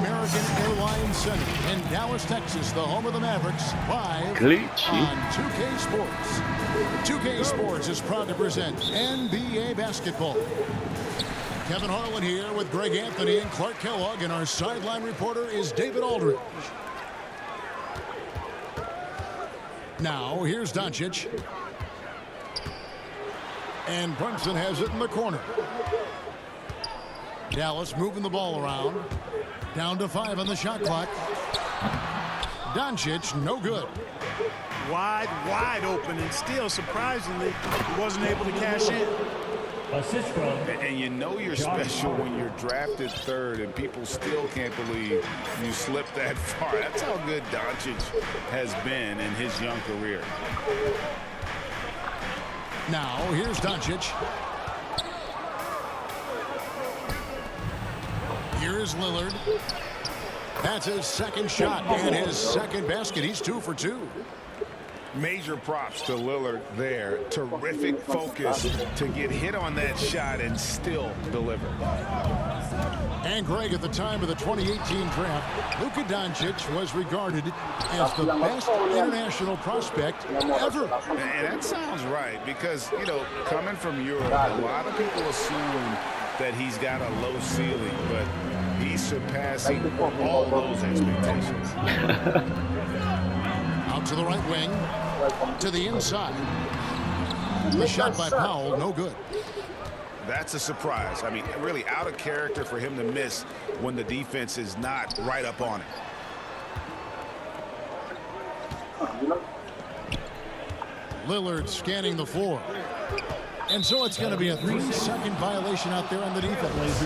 American Airlines Center in Dallas, Texas, the home of the Mavericks, live on 2K Sports. 2K Sports is proud to present NBA basketball. Kevin Harlan here with Greg Anthony and Clark Kellogg, and our sideline reporter is David Aldridge. Now, here's Doncic. And Brunson has it in the corner. Dallas moving the ball around. Down to 5 on the shot clock. Doncic, no good. Wide open, and still, surprisingly, he wasn't able to cash in. Assist from. And you know you're special when you're drafted third and people still can't believe you slipped that far. That's how good Doncic has been in his young career. Now, here's Doncic. Here's Lillard. That's his second shot and his second basket. He's 2 for 2. Major props to Lillard there. Terrific focus to get hit on that shot and still deliver. And Greg, at the time of the 2018 draft, Luka Doncic was regarded as the best international prospect ever. And that sounds right because, you know, coming from Europe, a lot of people assume that he's got a low ceiling, but he's surpassing all those expectations. Out to the right wing, to the inside. The shot by Powell, no good. That's a surprise. I mean, really out of character for him to miss when the defense is not right up on it. Lillard scanning the floor. And so it's going to be a 3-second violation out there on the defense.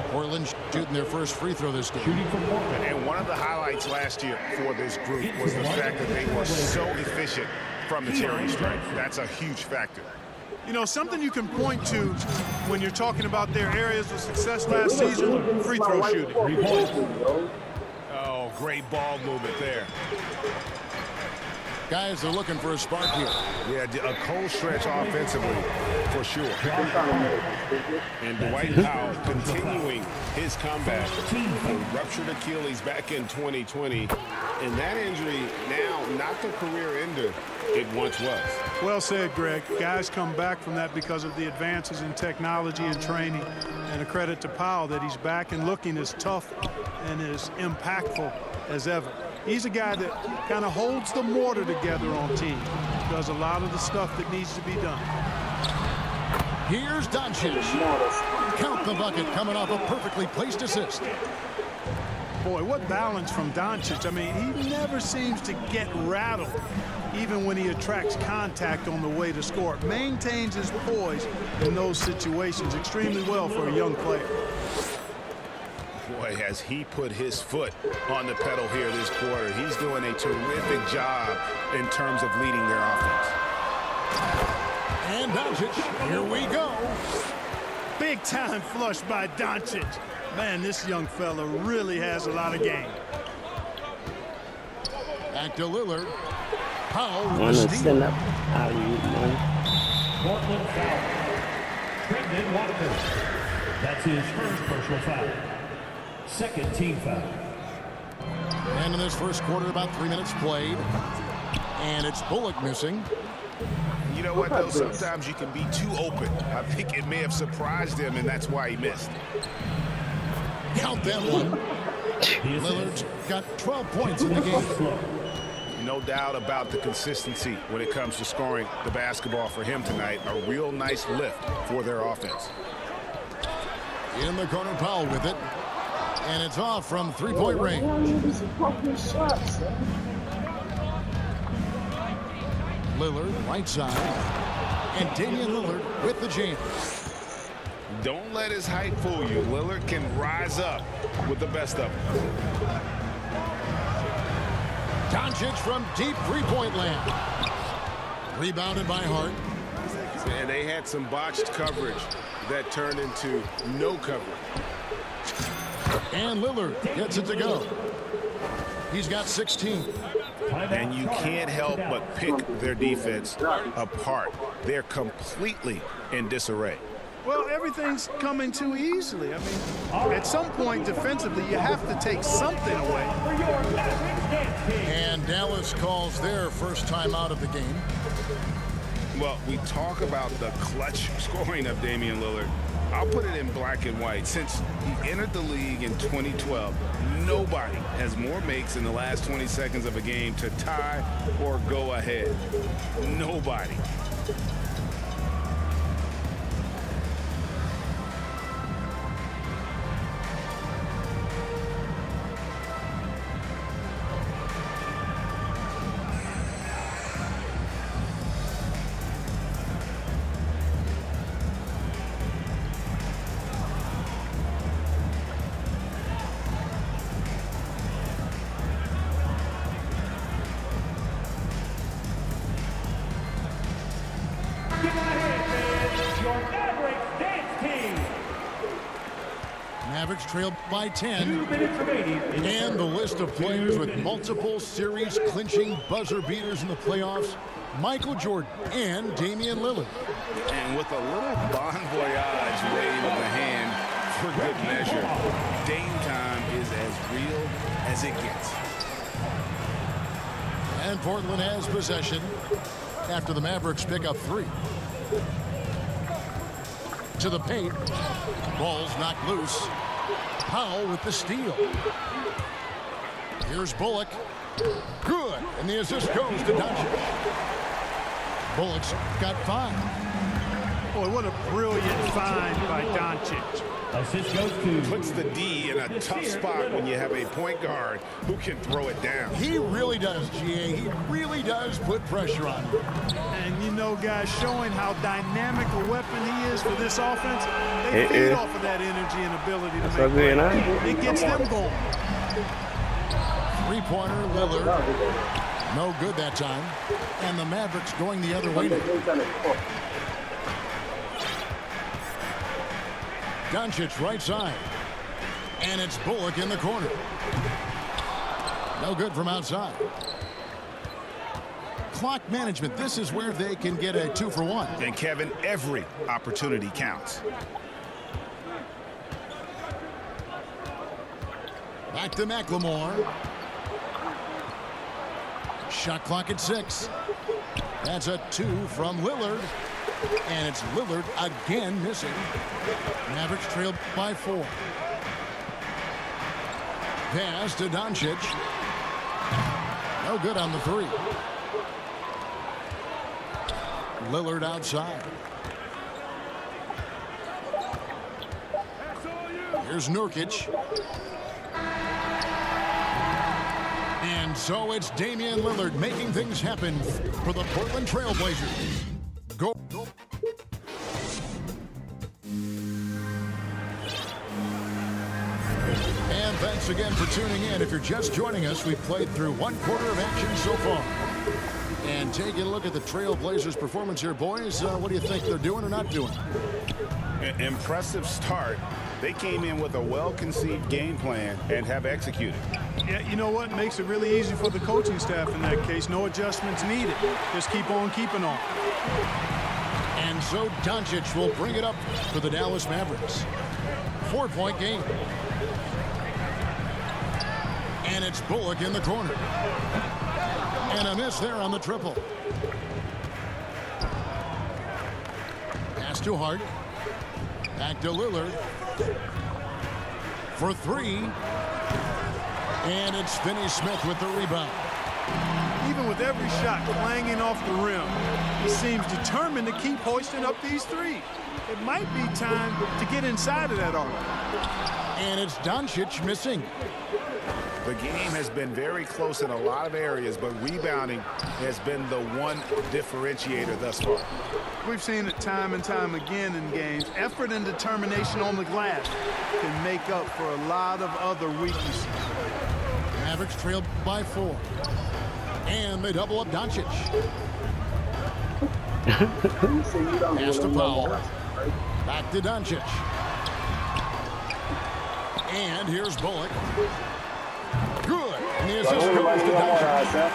Portland shooting their first free throw this game. And one of the highlights last year for this group was the fact that they were so efficient from the charity stripe. That's a huge factor. You know, something you can point to when you're talking about their areas of success last season, free throw shooting. Oh, great ball movement there. Guys, they're looking for a spark here. Yeah, a cold stretch offensively, for sure. And Dwight Powell continuing his comeback. A ruptured Achilles back in 2020. And that injury now not the career ender it once was. Well said, Greg. Guys come back from that because of the advances in technology and training. And a credit to Powell that he's back and looking as tough and as impactful as ever. He's a guy that kind of holds the mortar together on team. Does a lot of the stuff that needs to be done. Here's Doncic. Count the bucket coming off a perfectly placed assist. Boy, what balance from Doncic. I mean, he never seems to get rattled, even when he attracts contact on the way to score. Maintains his poise in those situations extremely well for a young player. Boy, has he put his foot on the pedal here this quarter. He's doing a terrific job in terms of leading their offense. And Doncic, here we go. Big time flush by Doncic. Man, this young fella really has a lot of game. Back to Lillard. Powell with Wanna the steal. stand up? Man. Portland foul. Brendan Walker. That's his first personal foul. Second team foul. And in this first quarter, about 3 minutes played. And it's Bullock missing. You know what, though? Sometimes you can be too open. I think it may have surprised him, and that's why he missed. Count that one. Lillard's got 12 points in the game. No doubt about the consistency when it comes to scoring the basketball for him tonight. A real nice lift for their offense. In the corner, Powell with it. And it's off from three-point range. Lillard, right side. And Damian Lillard with the jam. Don't let his height fool you. Lillard can rise up with the best of them. Doncic from deep three-point land. Rebounded by Hart. And they had some botched coverage that turned into no coverage. And Lillard gets it to go. He's got 16. And you can't help but pick their defense apart. They're completely in disarray. Well, everything's coming too easily. I mean, at some point defensively, you have to take something away. And Dallas calls their first time out of the game. Well, we talk about the clutch scoring of Damian Lillard. I'll put it in black and white. Since he entered the league in 2012, nobody has more makes in the last 20 seconds of a game to tie or go ahead. Nobody. Mavericks trailed by 10. 2 minutes remaining. And the list of players with multiple series-clinching buzzer beaters in the playoffs: Michael Jordan and Damian Lillard. And with a little bon voyage wave of the hand for good measure, Dame time is as real as it gets. And Portland has possession after the Mavericks pick up 3. To the paint. Ball's knocked loose. Powell with the steal. Here's Bullock. Good. And the assist goes to Doncic. Bullock's got 5. Boy, what a brilliant find by Doncic. Assist goes to. Puts the D in a tough spot when you have a point guard who can throw it down. He really does, GA. He really does put pressure on him. And you know, guys, showing how dynamic a weapon he is for this offense, they feed off of that energy and ability to make plays. It gets them going. Three-pointer, Lillard. No good that time. And the Mavericks going the other way now. Doncic right side. And it's Bullock in the corner. No good from outside. Clock management. This is where they can get a 2-for-1. And Kevin, every opportunity counts. Back to McLemore. Shot clock at 6. That's a 2 from Lillard. And it's Lillard again missing. Mavericks trailed by 4. Pass to Doncic. No good on the 3. Lillard outside. Here's Nurkic. And so it's Damian Lillard making things happen for the Portland Trail Blazers. Go. And thanks again for tuning in. If you're just joining us, we've played through 1/4 of action so far. And taking a look at the Trail Blazers' performance here, boys. What do you think they're doing or not doing? Impressive start. They came in with a well-conceived game plan and have executed. Yeah, you know what? Makes it really easy for the coaching staff in that case. No adjustments needed. Just keep on keeping on. And so Doncic will bring it up for the Dallas Mavericks. 4-point game. And it's Bullock in the corner. And a miss there on the triple. Pass to Hart. Back to Lillard. For 3. And it's Finney-Smith with the rebound. Even with every shot clanging off the rim, he seems determined to keep hoisting up these 3. It might be time to get inside of that arc. And it's Doncic missing. The game has been very close in a lot of areas, but rebounding has been the one differentiator thus far. We've seen it time and time again in games. Effort and determination on the glass can make up for a lot of other weaknesses. Mavericks trailed by 4. And they double up Doncic. Pass to Powell. Back to Doncic. And here's Bullock. Good. And the assist goes to Doncic.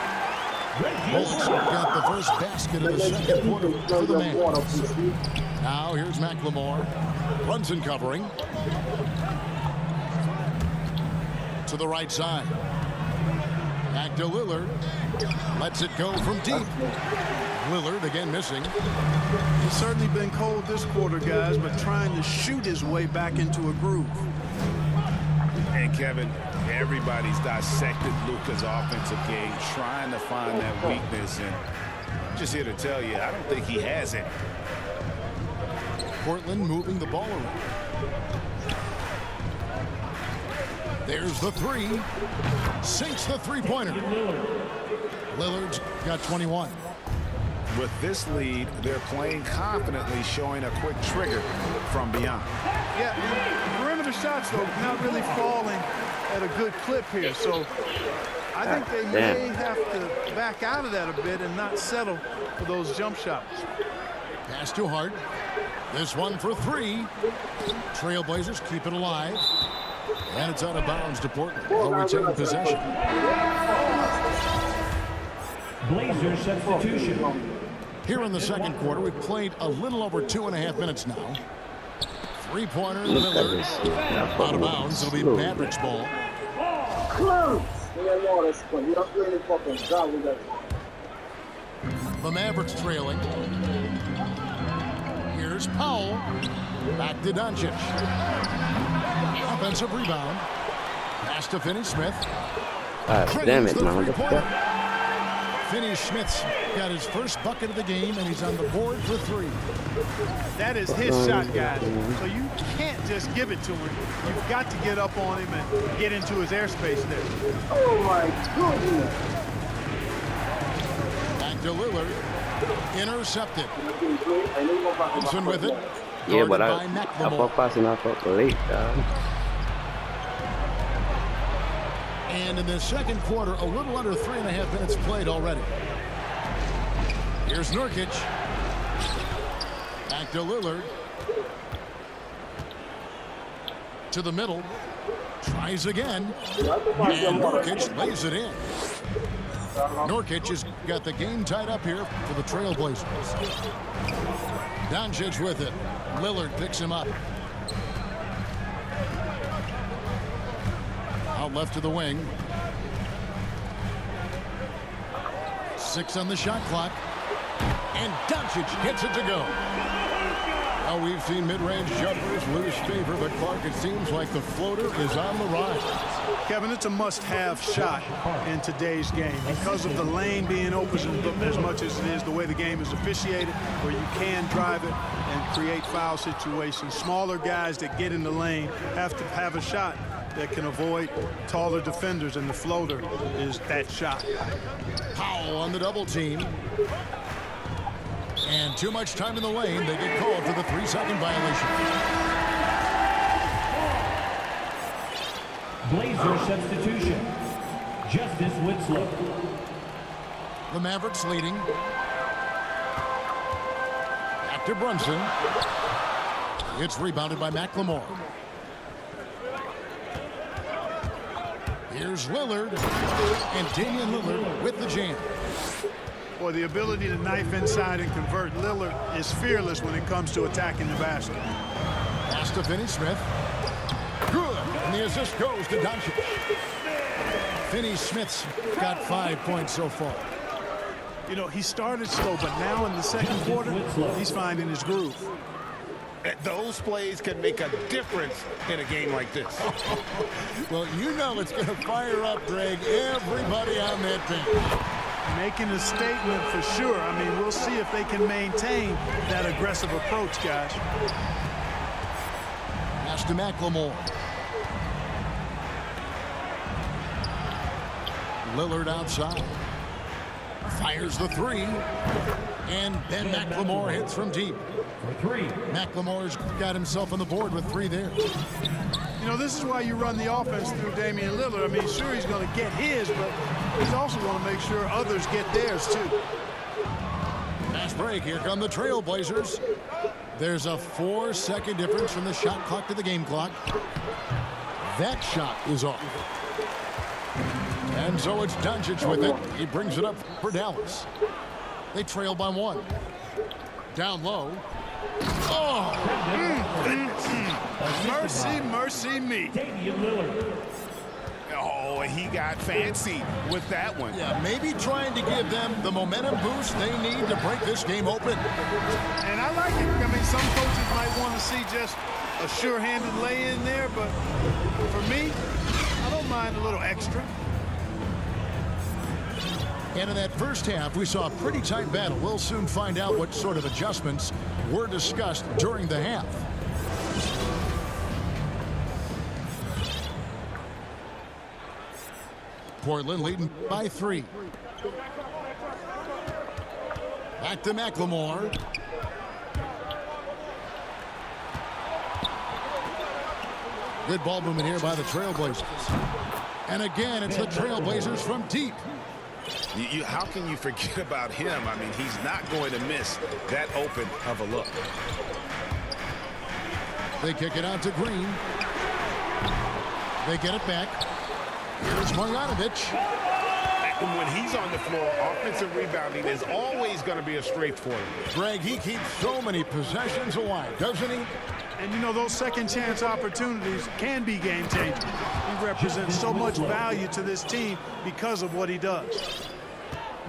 Bullock's got the first basket of the second quarter for the Mavericks. Now here's McLemore. Brunson covering. To the right side. Back to Lillard. Lets it go from deep. Lillard again missing. He's certainly been cold this quarter, guys, but trying to shoot his way back into a groove. And Kevin, everybody's dissected Luka's offensive game, trying to find that weakness. And I'm just here to tell you, I don't think he has it. Portland moving the ball around. There's the three. Sinks the three-pointer. Lillard's got 21. With this lead, they're playing confidently, showing a quick trigger from beyond. Yeah, perimeter shots, though, not really falling at a good clip here. So I think they may have to back out of that a bit and not settle for those jump shots. Pass to Hart. This one for three. Trailblazers keep it alive. And it's out of bounds to Portland. They'll retain possession. Blazers substitution. Here in the second quarter, we've played a little over 2.5 minutes now. Three-pointer, Lillard. Out of bounds. It'll be Mavericks ball. The Mavericks trailing. Here's Powell. Back to Doncic. Offensive rebound. Pass to Finney-Smith. Damn it, man. Finney-Smith's got his first bucket of the game, and he's on the board for three. That is his shot, guys. So you can't just give it to him. You've got to get up on him and get into his airspace there. Oh, my goodness. Back to Lillard. Intercepted. Brunson with it. Yeah, but Guarded by I McLemore. passing off up late, dog. And in the second quarter, a little under 3.5 minutes played already. Here's Nurkic. Back to Lillard. To the middle. Tries again. And Nurkic lays it in. Nurkic has got the game tied up here for the Trailblazers. Doncic with it. Lillard picks him up. Out left to the wing. 6 on the shot clock. And Doncic gets it to go. Well, we've seen mid-range jumpers lose favor, but Clark, it seems like the floater is on the rise. Kevin, it's a must-have shot in today's game because of the lane being open as much as it is the way the game is officiated, where you can drive it and create foul situations. Smaller guys that get in the lane have to have a shot that can avoid taller defenders, and the floater is that shot. Powell on the double team. And too much time in the lane. They get called for the 3-second violation. Blazer substitution. Justice Winslow. The Mavericks leading. Back to Brunson. It's rebounded by McLemore. Here's Lillard. And Damian Lillard with the jam. Boy, the ability to knife inside and convert. Lillard is fearless when it comes to attacking the basket. Pass to Finney-Smith. Good. And the assist goes to Doncic. Finney-Smith's got 5 points so far. You know, he started slow, but now in the second quarter, he's finding his groove. Those plays can make a difference in a game like this. Well, you know it's going to fire up, Greg, everybody on that bench. Making a statement for sure. I mean, we'll see if they can maintain that aggressive approach, guys. Pass to McLemore. Lillard outside. Fires the three. And Ben McLemore hits from deep. For three. McLemore's got himself on the board with 3 there. You know, this is why you run the offense through Damian Lillard. I mean, sure, he's going to get his, but he's also going to make sure others get theirs, too. Fast break. Here come the Trailblazers. There's a 4-second difference from the shot clock to the game clock. That shot is off. And so it's Doncic with it. He brings it up for Dallas. They trail by 1. Down low. Oh, Mercy, mercy me. Damian Lillard. Oh, he got fancy with that one. yeah, maybe trying to give them the momentum boost they need to break this game open. And I like it. I mean, some coaches might want to see just a sure-handed lay-in there, but for me, I don't mind a little extra. And in that first half, we saw a pretty tight battle. We'll soon find out what sort of adjustments were discussed during the half. Portland leading by 3. Back to McLemore. Good ball movement here by the Trailblazers. And again, it's the Trailblazers from deep. How can you forget about him? I mean, he's not going to miss that open of a look. They kick it out to Green. They get it back. Here's Marjanovic. And when he's on the floor, offensive rebounding is always going to be a strength for him. Greg, he keeps so many possessions alive, doesn't he? And, you know, those second-chance opportunities can be game-changing. He represents so much value to this team because of what he does.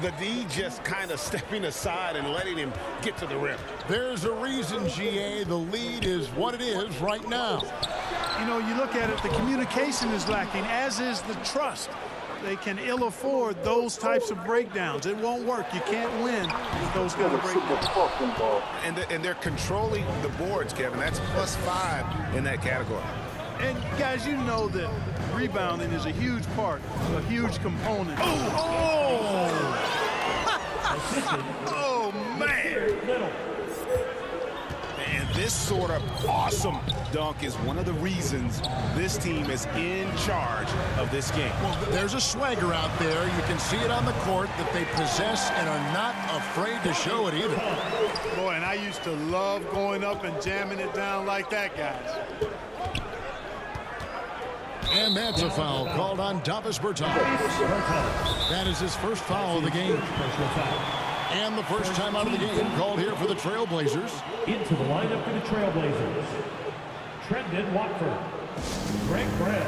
The D just kind of stepping aside and letting him get to the rim. There's a reason, GA, the lead is what it is right now. You know, you look at it, the communication is lacking, as is the trust. They can ill afford those types of breakdowns. It won't work. You can't win with those kind of breakdowns. And they're controlling the boards, Kevin. That's +5 in that category. And, guys, you know that rebounding is a huge part, a huge component. Oh, man. And this sort of awesome dunk is one of the reasons this team is in charge of this game. Well, there's a swagger out there. You can see it on the court that they possess and are not afraid to show it either. Boy, and I used to love going up and jamming it down like that, guys. And that's a foul called on Davis Bertans. That is his first foul of the game. And the first time out of the game called here for the Trailblazers. Into the lineup for the Trailblazers. Trendon Watford. Greg Brett.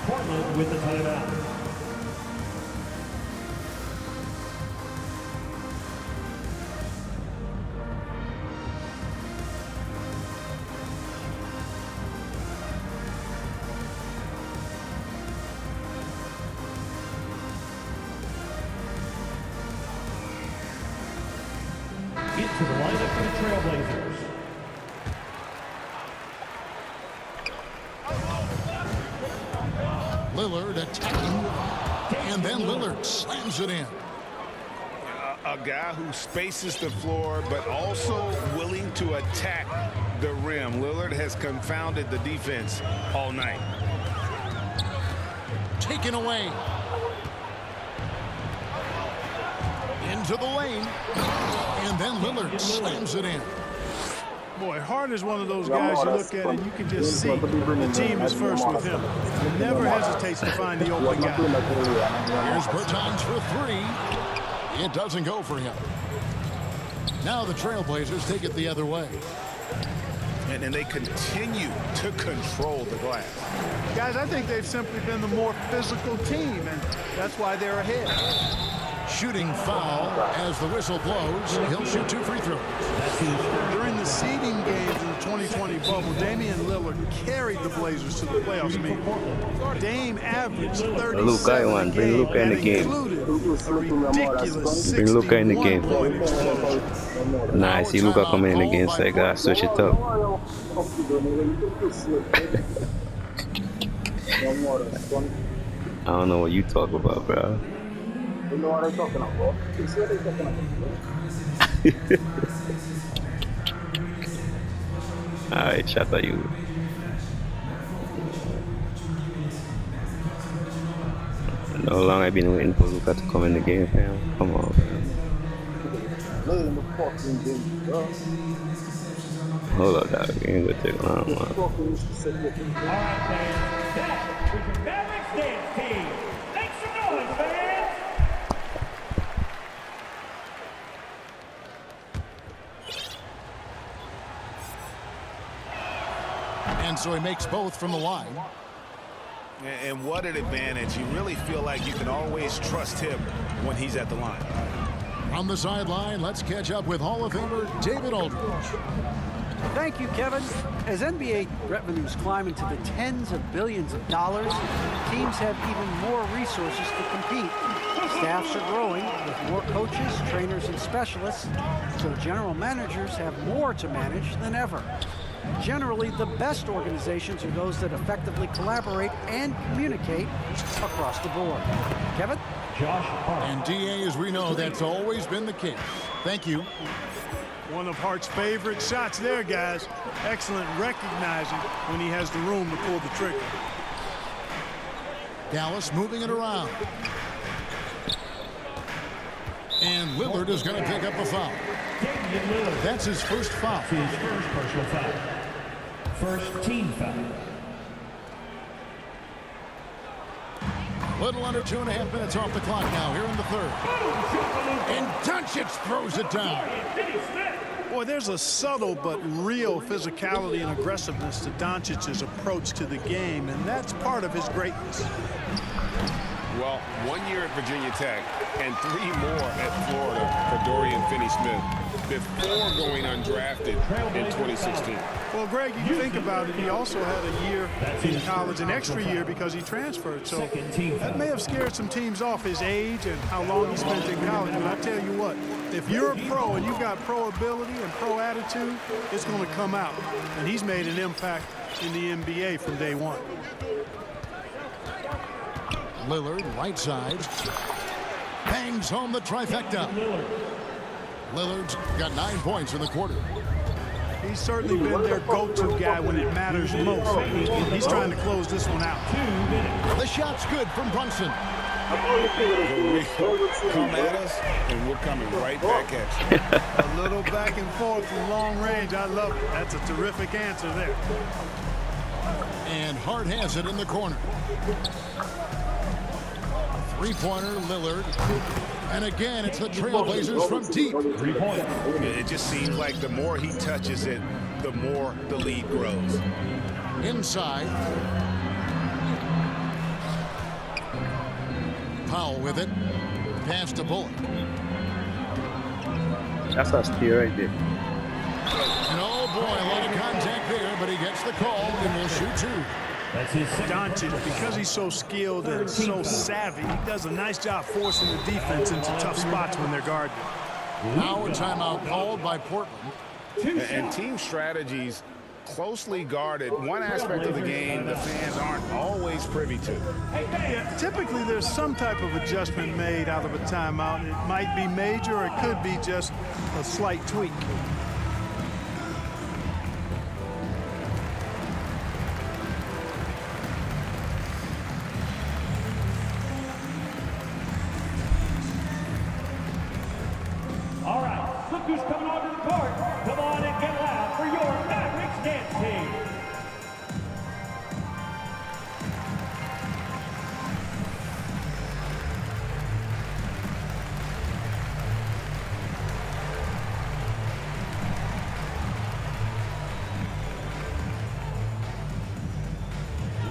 Portland with the timeout. Into the lineup for the Trailblazers. Lillard attacking, and then Lillard slams it in. A guy who spaces the floor, but also willing to attack the rim. Lillard has confounded the defense all night. Taken away. Into the lane. And then Lillard slams it in. Boy, Hart is one of those guys you look at and you can just see the team is first with him. He never hesitates to find the open guy. Here's Bertans for 3. It doesn't go for him. Now the Trailblazers take it the other way. And they continue to control the glass. Guys, I think they've simply been the more physical team, and that's why they're ahead. Shooting foul as the whistle blows. He'll shoot 2 free throws. During the seeding games in the 2020 bubble, Damian Lillard carried the Blazers to the playoffs. I mean, Dame averaged 37 Bring Luka in the game. Bring Luka in the game. Nah, I see Luka coming in again, so I gotta switch it up. I don't know what you talk about, bro. You know what I'm talking about? You see what I'm talking about? Alright, shout out you. How long I've been waiting for Luka to come in the game, fam? Come on, man. Hold up, dog. You ain't gonna take long, man. All right, fans. That was your Mavericks dance team. Make some noise, fans. And so he makes both from the line. And what an advantage. You really feel like you can always trust him when he's at the line. On the sideline, let's catch up with Hall of Famer David Aldridge. Thank you, Kevin. As NBA revenues climb into the tens of billions of dollars, teams have even more resources to compete. Staffs are growing with more coaches, trainers, and specialists, so general managers have more to manage than ever. Generally, the best organizations are those that effectively collaborate and communicate across the board. Kevin? And DA, as we know, that's always been the case. Thank you. One of Hart's favorite shots there, guys. Excellent recognizing when he has the room to pull the trigger. Dallas moving it around. And Lillard is going to pick up a foul. That's his first foul. His first personal foul. First team foul. Little under 2.5 minutes off the clock now here in the third. And Doncic throws it down. Boy, there's a subtle but real physicality and aggressiveness to Doncic's approach to the game, and that's part of his greatness. Well, 1 year at Virginia Tech and 3 more at Florida for Dorian Finney-Smith before going undrafted in 2016. Well, Greg, you think about it, he also had a year in college, an extra year because he transferred. So that may have scared some teams off, his age and how long he spent in college. But I tell you what, if you're a pro and you've got pro ability and pro attitude, it's going to come out. And he's made an impact in the NBA from day one. Lillard, right side, bangs home the trifecta. Lillard's got 9 points in the quarter. He's certainly been their go-to guy when it matters most. He's trying to close this one out. The shot's good from Brunson. Come at us, and we're coming right back at you. A little back and forth from long range. I love it. That's a terrific answer there. And Hart has it in the corner. Three-pointer, Lillard. And again, it's the Trailblazers from deep. 3-point. It just seems like the more he touches it, the more the lead grows. Inside. Powell with it. Pass to Bullock. That's a steal right there. And oh boy, a lot of contact there, but he gets the call and will shoot 2. That's his Doncic, because he's so skilled and so savvy, he does a nice job forcing the defense into tough spots when they're guarded. Now a timeout called by Portland. And team strategies closely guarded. One aspect of the game the fans aren't always privy to. Yeah, typically there's some type of adjustment made out of a timeout. It might be major or it could be just a slight tweak. All right, look who's coming onto the court. Come on and get loud for your Mavericks dance team.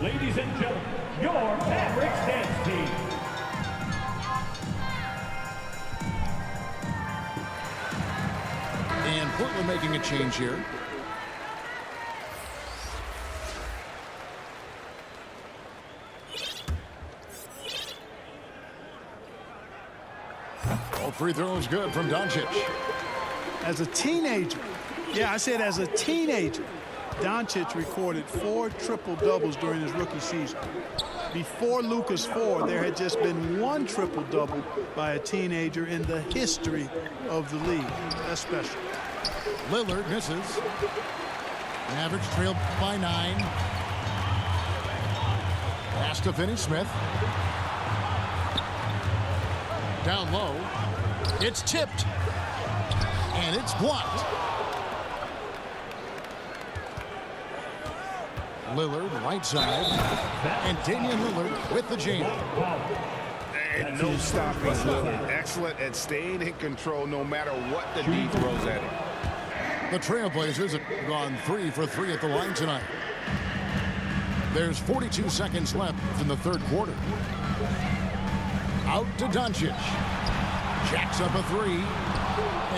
Ladies and gentlemen, your Mavericks dance team. And Portland making a change here. All free throws good from Doncic. As a teenager, yeah, I said as a teenager, Doncic recorded 4 triple-doubles during his rookie season. Before Luka's 4, there had just been 1 triple-double by a teenager in the history of the league. That's special. Lillard misses. Mavericks trail by 9. Pass to Finney-Smith. Down low. It's tipped. And it's blocked. Lillard, right side. And Damian Lillard with the jam. And no stopping Lillard. Excellent at staying in control no matter what the D throws at him. The Trailblazers have gone 3 for 3 at the line tonight. There's 42 seconds left in the third quarter. Out to Doncic. Jacks up a three.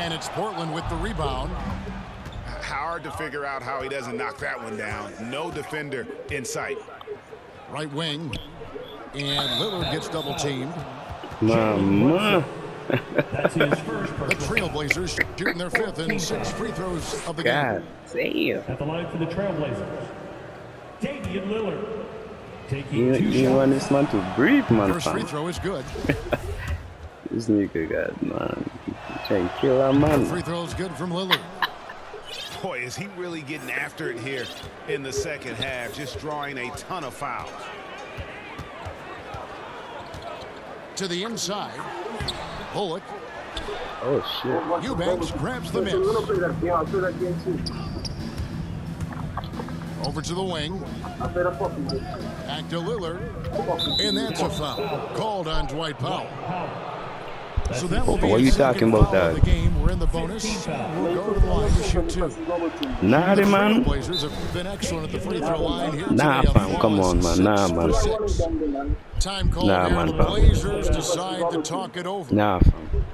And it's Portland with the rebound. Hard to figure out how he doesn't knock that one down. No defender in sight. Right wing. And Lillard gets double teamed. Mama. That's his first The Trailblazers shooting their fifth and 6 free throws of the God game. damn. at the line for the Trailblazers. Damian Lillard taking two You want shots. this man to breathe, man. First free Fam. throw is good. This nigga got, man. Trying to kill our man. Free throw is good from Lillard. Boy, is he really getting after it here in the second half, just drawing a ton of fouls. To the inside. Bullock. Oh, shit. Eubanks grabs the miss. Play that game. I'll play that game too. Over to the wing. I play the fucking game. Back to Lillard. And that's a foul. Called on Dwight Powell. So that will be What are you his second talking about, foul of Dad? the game. We're in the bonus. We'll go to the line to shoot 2. Nah, The man. Trailblazers have been excellent at the free throw line here Nah, today. fam. Come on, man. Nah, man. 6 for 6. Time called Nah, here. man, The fam. Blazers decide to talk it over. Nah, fam.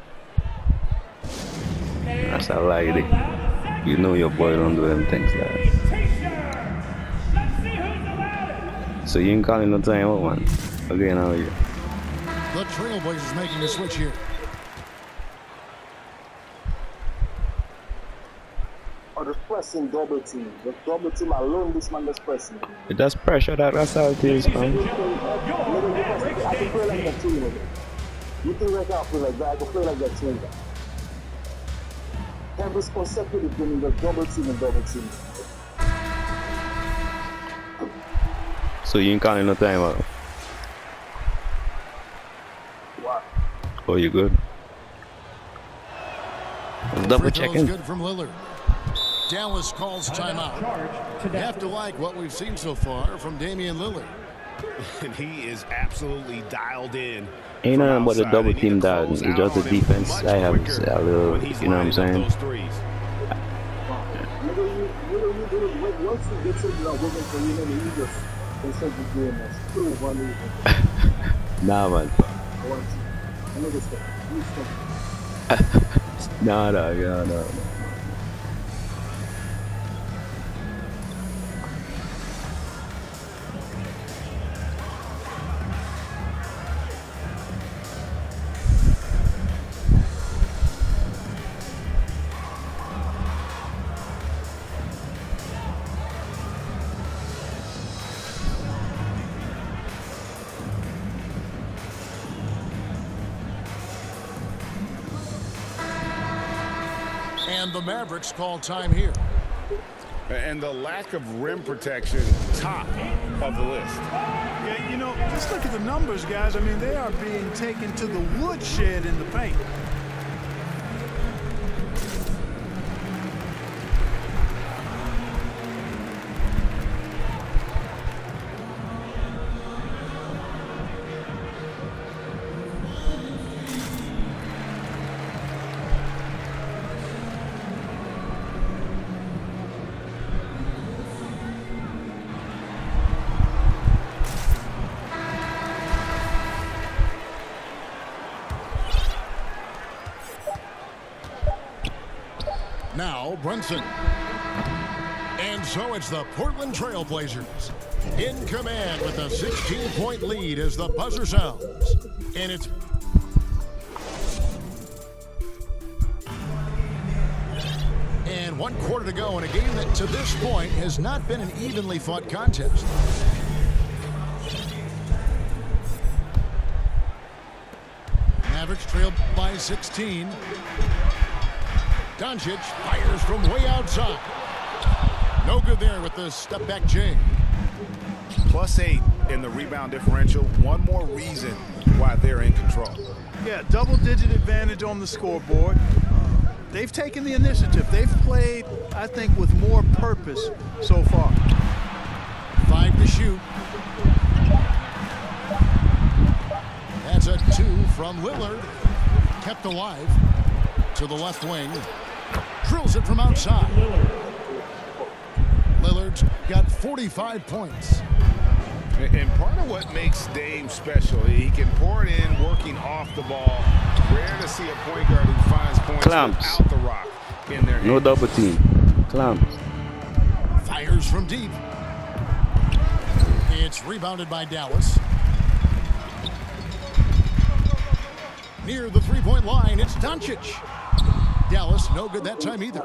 That's a lie. You know your boy don't do them things, like that. So you ain't calling no time out, man. Okay, now you. The Trailblazers making the switch here. Or the pressing double team. The double team alone, this man is pressing. That's pressure, that's how it is, man. I can play like that too, you know. You think I can play like that? I can play like that too. Every consecutive game, the double team and double team. So you ain't calling no time out. What? Oh, you good? Double Free throw is checking. good from Lillard. Dallas calls timeout. You have to like what we've seen so far from Damian Lillard. And he is absolutely dialed in. Ain't from nothing but a outside. double They need team, to dog. close It's out just the on him defense. much I have quicker a little, when he's you know what I'm lining up saying? those threes. Once you get into the women for you, you just constantly doing this. Through one reason. Nah, man. I want to. I know this stuff. Nah, dog. Yeah, no. And the Mavericks call time here. And the lack of rim protection, top of the list. Yeah, you know, just look at the numbers, guys. I mean, they are being taken to the woodshed in the paint. Now Brunson. And so it's the Portland Trailblazers in command with a 16-point lead as the buzzer sounds. And it's and 1 quarter to go in a game that to this point has not been an evenly fought contest. Mavericks trail by 16. Doncic fires from way outside. No good there with the step-back jam. +8 in the rebound differential. One more reason why they're in control. Yeah, double-digit advantage on the scoreboard. They've taken the initiative. They've played, I think, with more purpose so far. 5 to shoot. That's a 2 from Lillard. Kept alive to the left wing. Drills it from outside. Lillard's got 45 points. And part of what makes Dame special, he can pour it in, working off the ball. Rare to see a point guard who finds points without the rock in their hands. No double team. Clamps. Fires from deep. It's rebounded by Dallas. Near the three-point line, it's Doncic. Dallas, no good that time either.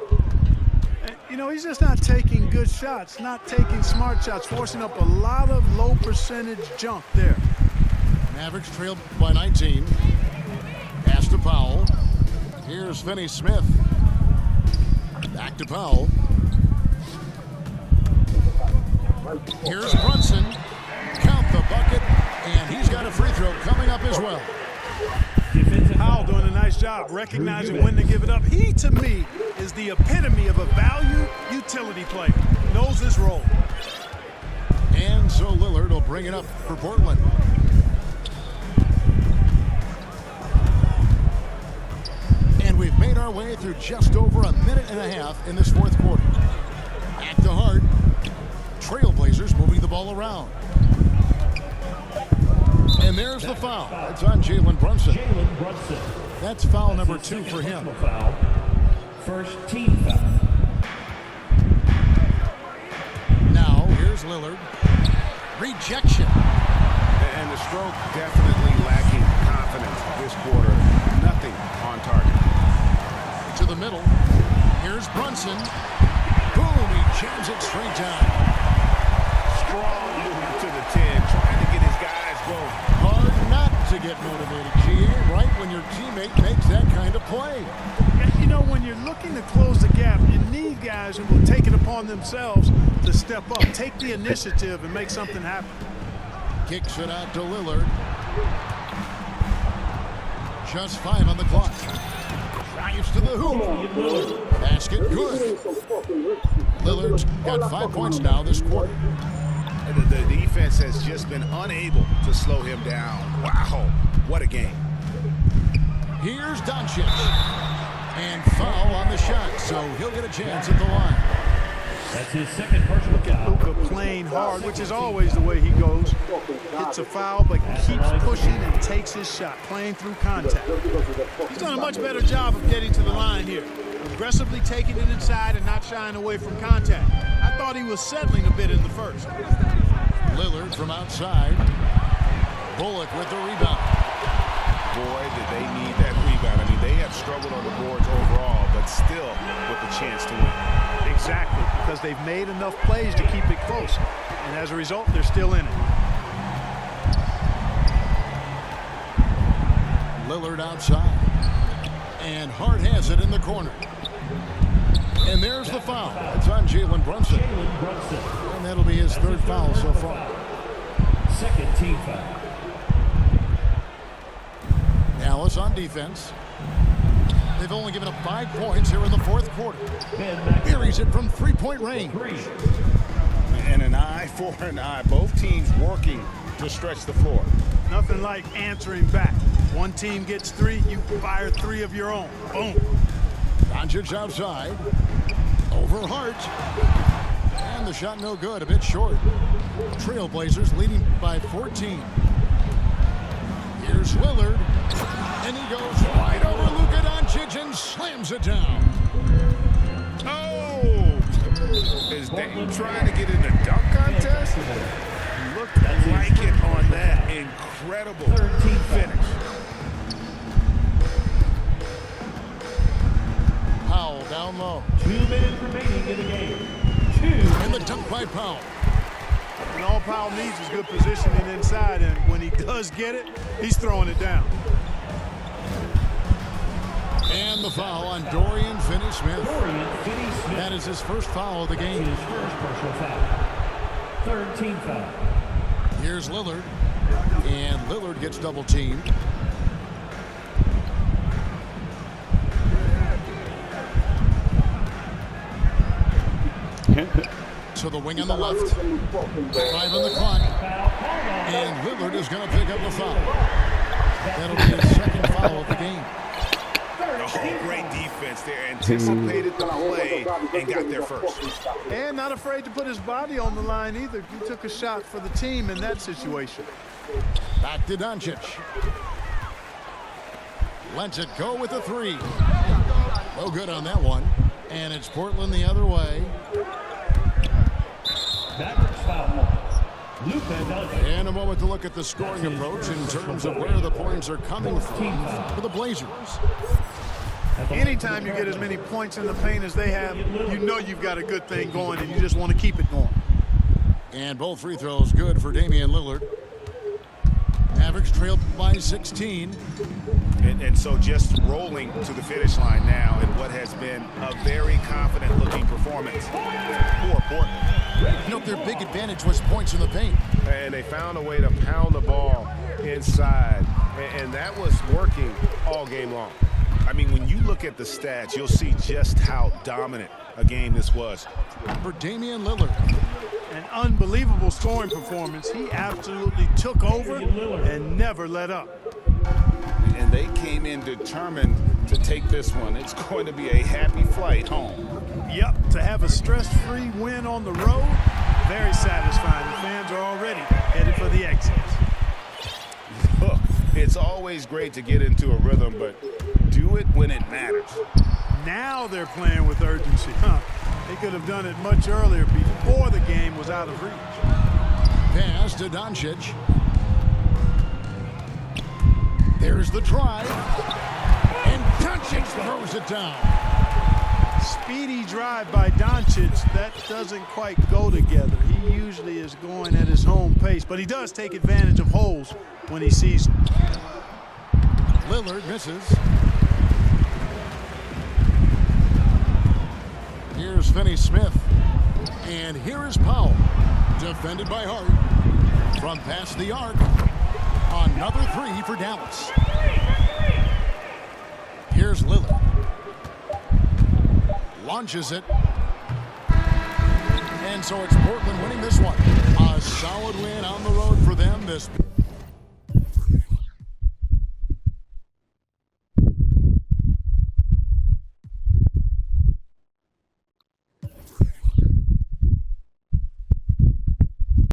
You know, he's just not taking good shots, not taking smart shots, forcing up a lot of low percentage junk there. Mavericks trailed by 19. Pass to Powell. Here's Finney Smith. Back to Powell. Here's Brunson. Count the bucket, and he's got a free throw coming up as well. Powell doing a nice job recognizing when to give it up. He, to me, is the epitome of a value utility player. Knows his role. And so Lillard will bring it up for Portland. And we've made our way through just over a minute and a half in this fourth quarter. Back to Hart. Trailblazers moving the ball around. And there's the foul. It's on Jalen Brunson. That's foul number 2 for him. Foul. First team foul. Now, here's Lillard. Rejection. And the stroke definitely lacking confidence this quarter. Nothing on target. To the middle. Here's Brunson. Boom, he jams it straight down. Strong move to the 10, trying to get his guys going. Hard not to get motivated, GA, right when your teammate makes that kind of play. You know, when you're looking to close the gap, you need guys who will take it upon themselves to step up, take the initiative, and make something happen. Kicks it out to Lillard. Just 5 on the clock. Drives to the hoop. Basket good. Lillard's got 5 points now this quarter. The defense has just been unable to slow him down. Wow, what a game. Here's Doncic. And foul on the shot, so he'll get a chance at the line. That's his second personal foul. Luka playing hard, which is always the way he goes. Hits a foul, but keeps pushing and takes his shot, playing through contact. He's done a much better job of getting to the line here. Aggressively taking it inside and not shying away from contact. I thought he was settling a bit in the first. Lillard from outside. Bullock with the rebound. Boy, did they need that rebound. I mean, they have struggled on the boards overall, but still with a chance to win. Exactly, because they've made enough plays to keep it close. And as a result, they're still in it. Lillard outside. And Hart has it in the corner. And there's the foul. It's on Jalen Brunson. And that'll be his 3rd foul so far. Second team foul. Dallas on defense. They've only given up 5 points here in the 4th quarter. Buries it from 3-point range. And an eye for an eye. Both teams working to stretch the floor. Nothing like answering back. One team gets 3, you fire 3 of your own. Boom. Doncic outside. Over Hart. And the shot no good, a bit short. Trailblazers leading by 14. Here's Lillard. And he goes right over Luka Doncic and slams it down. Oh! Is Dame trying to get in the dunk contest? Looked like it on that incredible finish. Powell down low. 2 minutes remaining in the game. And the dunk by Powell. And all Powell needs is good positioning inside, and when he does get it, he's throwing it down. And the foul on Dorian Finney-Smith. That is his 1st foul of the game. His first personal foul. 3rd team foul. Here's Lillard. And Lillard gets double teamed. To the wing on the left. 5 on the clock. And Lillard is going to pick up the foul. That'll be his 2nd foul of the game. Oh, great defense there. Anticipated the play and got there first. And not afraid to put his body on the line either. He took a shot for the team in that situation. Back to Doncic. Lets it go with a three. No good on that one. And it's Portland the other way. Mavericks foul. And a moment to look at the scoring approach in terms of where the points are coming from for the Blazers. Anytime you get as many points in the paint as they have, you know you've got a good thing going, and you just want to keep it going. And both free throws good for Damian Lillard. Mavericks trailed by 16. And so just rolling to the finish line now in what has been a very confident-looking performance for Portland. You know, their big advantage was points in the paint. And they found a way to pound the ball inside, and that was working all game long. I mean, when you look at the stats, you'll see just how dominant a game this was. For Damian Lillard. An unbelievable scoring performance. He absolutely took over and never let up. And they came in determined to take this one. It's going to be a happy flight home. Yep, to have a stress-free win on the road, very satisfying. The fans are already headed for the exits. Look, it's always great to get into a rhythm, but do it when it matters. Now they're playing with urgency. They could have done it much earlier before the game was out of reach. Pass to Doncic. There's the drive. And Doncic throws it down. Speedy drive by Doncic. That doesn't quite go together. He usually is going at his home pace, but he does take advantage of holes when he sees them. Lillard misses. Here's Finney-Smith. And here is Powell. Defended by Hart. From past the arc. Another three for Dallas. Here's Lillard. Launches it. And so it's Portland winning this one. A solid win on the road for them this